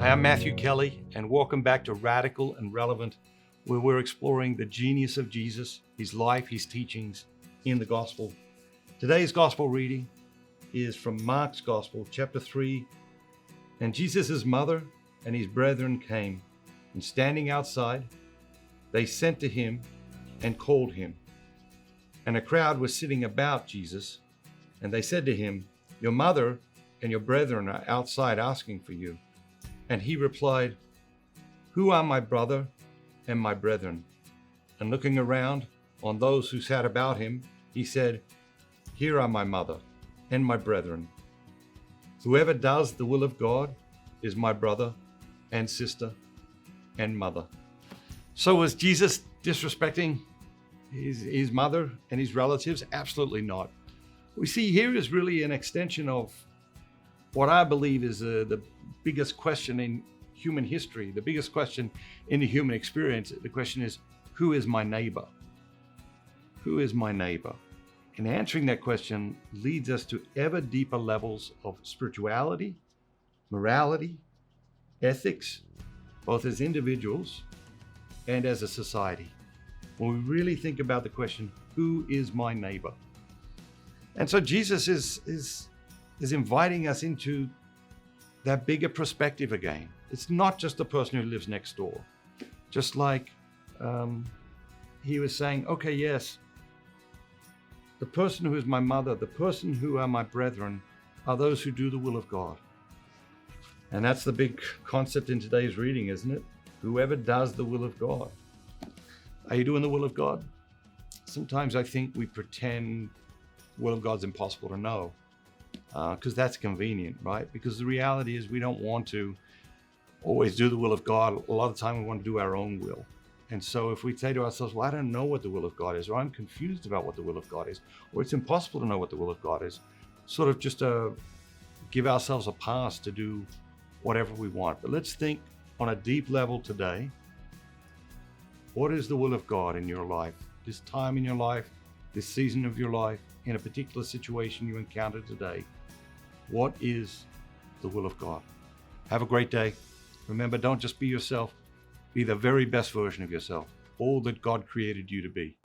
Hi, I'm Matthew Kelly, and welcome back to Radical and Relevant, where we're exploring the genius of Jesus, his life, his teachings in the gospel. Today's gospel reading is from Mark's Gospel, chapter 3. And Jesus' mother and his brethren came, and standing outside, they sent to him and called him. And a crowd was sitting about Jesus, and they said to him, "Your mother and your brethren are outside asking for you." And he replied, "Who are my brother and my brethren?" And looking around on those who sat about him, he said, "Here are my mother and my brethren. Whoever does the will of God is my brother and sister and mother." So was Jesus disrespecting his mother and his relatives? Absolutely not. What we see here is really an extension of what I believe is the biggest question in human history, the biggest question in the human experience. The question is, who is my neighbor? Who is my neighbor? And answering that question leads us to ever deeper levels of spirituality, morality, ethics, both as individuals and as a society, when we really think about the question, who is my neighbor? And so Jesus is inviting us into that bigger perspective again. It's not just the person who lives next door. Just like he was saying, okay, yes, the person who is my mother, the person who are my brethren, are those who do the will of God. And that's the big concept in today's reading, isn't it? Whoever does the will of God. Are you doing the will of God? Sometimes I think we pretend the will of God's impossible to know because that's convenient, right? Because the reality is we don't want to always do the will of God. A lot of the time we want to do our own will. And so if we say to ourselves, well, I don't know what the will of God is, or I'm confused about what the will of God is, or it's impossible to know what the will of God is, sort of just give ourselves a pass to do whatever we want. But let's think on a deep level today. What is the will of God in your life? This time in your life, this season of your life, in a particular situation you encounter today. What is the will of God? Have a great day. Remember, don't just be yourself. Be the very best version of yourself, all that God created you to be.